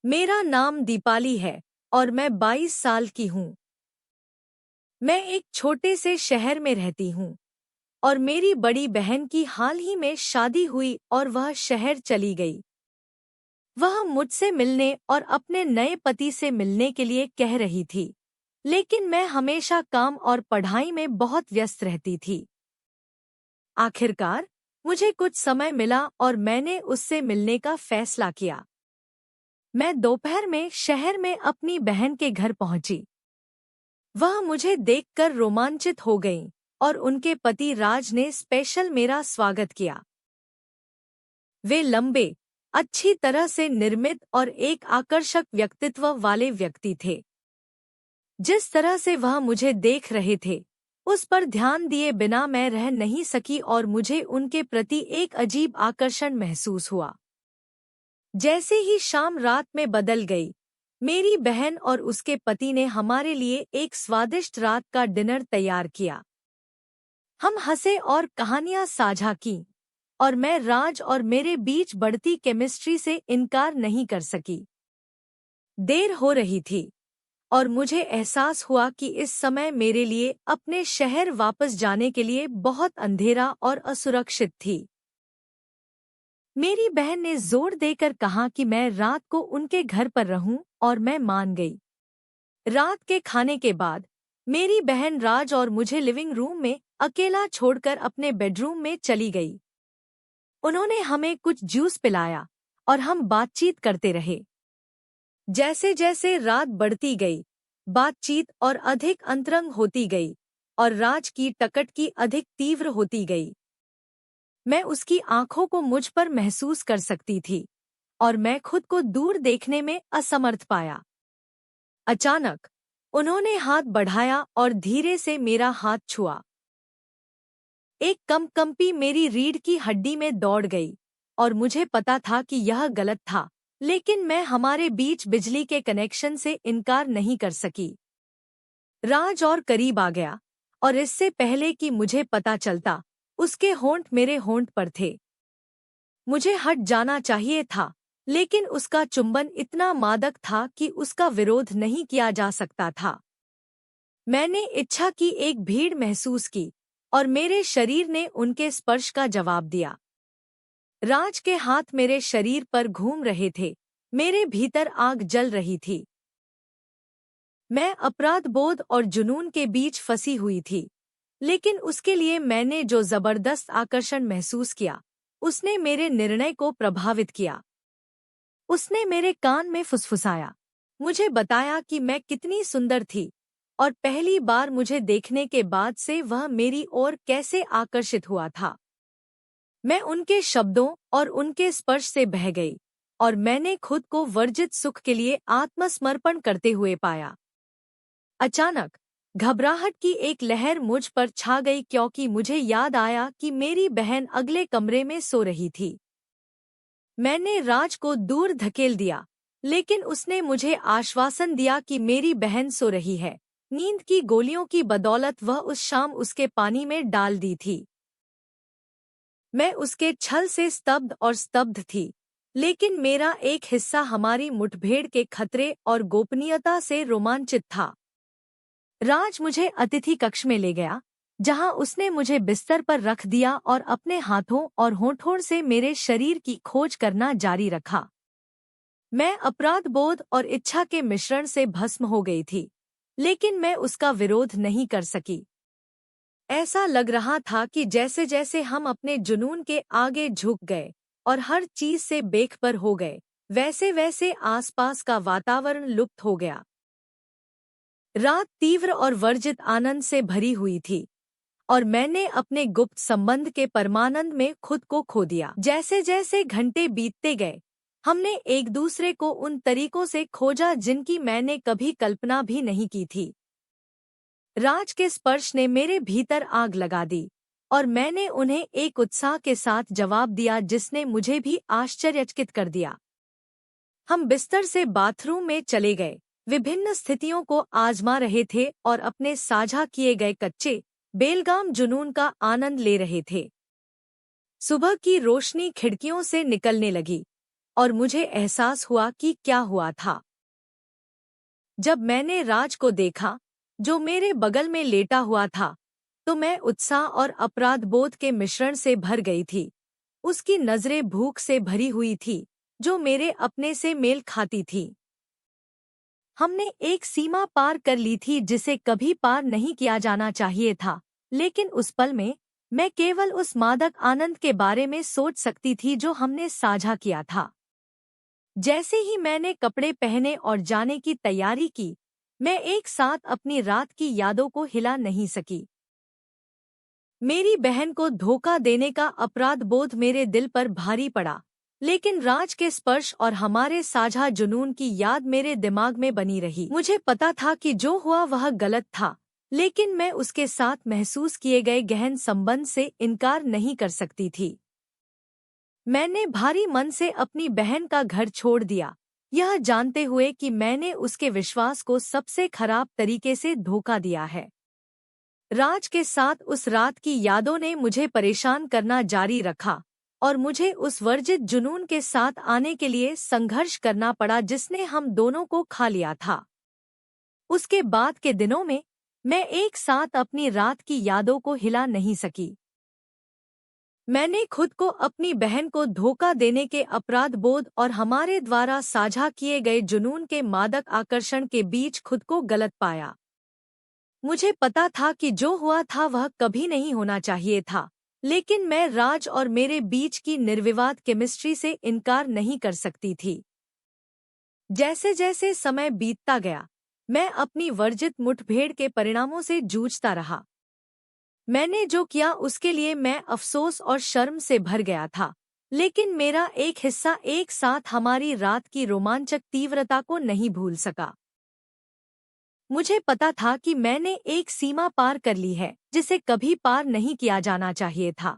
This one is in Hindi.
मेरा नाम दीपाली है और मैं 22 साल की हूँ। मैं एक छोटे से शहर में रहती हूँ और मेरी बड़ी बहन की हाल ही में शादी हुई और वह शहर चली गई। वह मुझसे मिलने और अपने नए पति से मिलने के लिए कह रही थी, लेकिन मैं हमेशा काम और पढ़ाई में बहुत व्यस्त रहती थी। आखिरकार मुझे कुछ समय मिला और मैंने उससे मिलने का फैसला किया। मैं दोपहर में शहर में अपनी बहन के घर पहुंची। वह मुझे देखकर रोमांचित हो गईं और उनके पति राज ने स्पेशल मेरा स्वागत किया। वे लंबे, अच्छी तरह से निर्मित और एक आकर्षक व्यक्तित्व वाले व्यक्ति थे। जिस तरह से वह मुझे देख रहे थे, उस पर ध्यान दिए बिना मैं रह नहीं सकी और मुझे उनके प्रति एक अजीब आकर्षण महसूस हुआ। जैसे ही शाम रात में बदल गई, मेरी बहन और उसके पति ने हमारे लिए एक स्वादिष्ट रात का डिनर तैयार किया। हम हंसे और कहानियां साझा कीं और मैं राज और मेरे बीच बढ़ती केमिस्ट्री से इनकार नहीं कर सकी। देर हो रही थी और मुझे एहसास हुआ कि इस समय मेरे लिए अपने शहर वापस जाने के लिए बहुत अंधेरा और असुरक्षित थी। मेरी बहन ने जोर देकर कहा कि मैं रात को उनके घर पर रहूं और मैं मान गई। रात के खाने के बाद मेरी बहन राज और मुझे लिविंग रूम में अकेला छोड़कर अपने बेडरूम में चली गई। उन्होंने हमें कुछ जूस पिलाया और हम बातचीत करते रहे। जैसे जैसे रात बढ़ती गई, बातचीत और अधिक अंतरंग होती गई और राज की टकटकी अधिक तीव्र होती गई। मैं उसकी आंखों को मुझ पर महसूस कर सकती थी और मैं खुद को दूर देखने में असमर्थ पाया। अचानक उन्होंने हाथ बढ़ाया और धीरे से मेरा हाथ छुआ। एक कंपी मेरी रीढ़ की हड्डी में दौड़ गई और मुझे पता था कि यह गलत था, लेकिन मैं हमारे बीच बिजली के कनेक्शन से इनकार नहीं कर सकी। राज और करीब आ गया और इससे पहले कि मुझे पता चलता, उसके होंठ मेरे होंठ पर थे। मुझे हट जाना चाहिए था, लेकिन उसका चुंबन इतना मादक था कि उसका विरोध नहीं किया जा सकता था। मैंने इच्छा की एक भीड़ महसूस की और मेरे शरीर ने उनके स्पर्श का जवाब दिया। राज के हाथ मेरे शरीर पर घूम रहे थे, मेरे भीतर आग जल रही थी। मैं अपराध बोध और जुनून के बीच फंसी हुई थी, लेकिन उसके लिए मैंने जो जबरदस्त आकर्षण महसूस किया, उसने मेरे निर्णय को प्रभावित किया। उसने मेरे कान में फुसफुसाया, मुझे बताया कि मैं कितनी सुंदर थी और पहली बार मुझे देखने के बाद से वह मेरी ओर कैसे आकर्षित हुआ था। मैं उनके शब्दों और उनके स्पर्श से बह गई और मैंने खुद को वर्जित सुख के लिए आत्मसमर्पण करते हुए पाया। अचानक घबराहट की एक लहर मुझ पर छा गई क्योंकि मुझे याद आया कि मेरी बहन अगले कमरे में सो रही थी। मैंने राज को दूर धकेल दिया, लेकिन उसने मुझे आश्वासन दिया कि मेरी बहन सो रही है। नींद की गोलियों की बदौलत वह उस शाम उसके पानी में डाल दी थी। मैं उसके छल से स्तब्ध थी, लेकिन मेरा एक हिस्सा हमारी मुठभेड़ के खतरे और गोपनीयता से रोमांचित था। राज मुझे अतिथि कक्ष में ले गया, जहां उसने मुझे बिस्तर पर रख दिया और अपने हाथों और होठों से मेरे शरीर की खोज करना जारी रखा। मैं अपराध बोध और इच्छा के मिश्रण से भस्म हो गई थी, लेकिन मैं उसका विरोध नहीं कर सकी। ऐसा लग रहा था कि जैसे जैसे हम अपने जुनून के आगे झुक गए और हर चीज से बेखबर हो गए, वैसे वैसे आसपास का वातावरण लुप्त हो गया। रात तीव्र और वर्जित आनंद से भरी हुई थी और मैंने अपने गुप्त संबंध के परमानंद में खुद को खो दिया। जैसे जैसे घंटे बीतते गए, हमने एक दूसरे को उन तरीकों से खोजा जिनकी मैंने कभी कल्पना भी नहीं की थी। राज के स्पर्श ने मेरे भीतर आग लगा दी और मैंने उन्हें एक उत्साह के साथ जवाब दिया जिसने मुझे भी आश्चर्यचकित कर दिया। हम बिस्तर से बाथरूम में चले गए, विभिन्न स्थितियों को आजमा रहे थे और अपने साझा किए गए कच्चे बेलगाम जुनून का आनंद ले रहे थे। सुबह की रोशनी खिड़कियों से निकलने लगी और मुझे एहसास हुआ कि क्या हुआ था। जब मैंने राज को देखा, जो मेरे बगल में लेटा हुआ था, तो मैं उत्साह और अपराध बोध के मिश्रण से भर गई थी। उसकी नजरें भूख से भरी हुई थी, जो मेरे अपने से मेल खाती थी। हमने एक सीमा पार कर ली थी जिसे कभी पार नहीं किया जाना चाहिए था, लेकिन उस पल में मैं केवल उस मादक आनंद के बारे में सोच सकती थी जो हमने साझा किया था। जैसे ही मैंने कपड़े पहने और जाने की तैयारी की, मैं एक साथ अपनी रात की यादों को हिला नहीं सकी। मेरी बहन को धोखा देने का अपराध बोध मेरे दिल पर भारी पड़ा, लेकिन राज के स्पर्श और हमारे साझा जुनून की याद मेरे दिमाग में बनी रही। मुझे पता था कि जो हुआ वह गलत था, लेकिन मैं उसके साथ महसूस किए गए गहन संबंध से इनकार नहीं कर सकती थी। मैंने भारी मन से अपनी बहन का घर छोड़ दिया, यह जानते हुए कि मैंने उसके विश्वास को सबसे खराब तरीके से धोखा दिया है। राज के साथ उस रात की यादों ने मुझे परेशान करना जारी रखा, और मुझे उस वर्जित जुनून के साथ आने के लिए संघर्ष करना पड़ा जिसने हम दोनों को खा लिया था। उसके बाद के दिनों में मैं एक साथ अपनी रात की यादों को हिला नहीं सकी। मैंने खुद को अपनी बहन को धोखा देने के अपराध बोध और हमारे द्वारा साझा किए गए जुनून के मादक आकर्षण के बीच खुद को गलत पाया। मुझे पता था कि जो हुआ था वह कभी नहीं होना चाहिए था, लेकिन मैं राज और मेरे बीच की निर्विवाद केमिस्ट्री से इनकार नहीं कर सकती थी। जैसे जैसे समय बीतता गया, मैं अपनी वर्जित मुठभेड़ के परिणामों से जूझता रहा। मैंने जो किया उसके लिए मैं अफसोस और शर्म से भर गया था, लेकिन मेरा एक हिस्सा एक साथ हमारी रात की रोमांचक तीव्रता को नहीं भूल सका। मुझे पता था कि मैंने एक सीमा पार कर ली है, जिसे कभी पार नहीं किया जाना चाहिए था।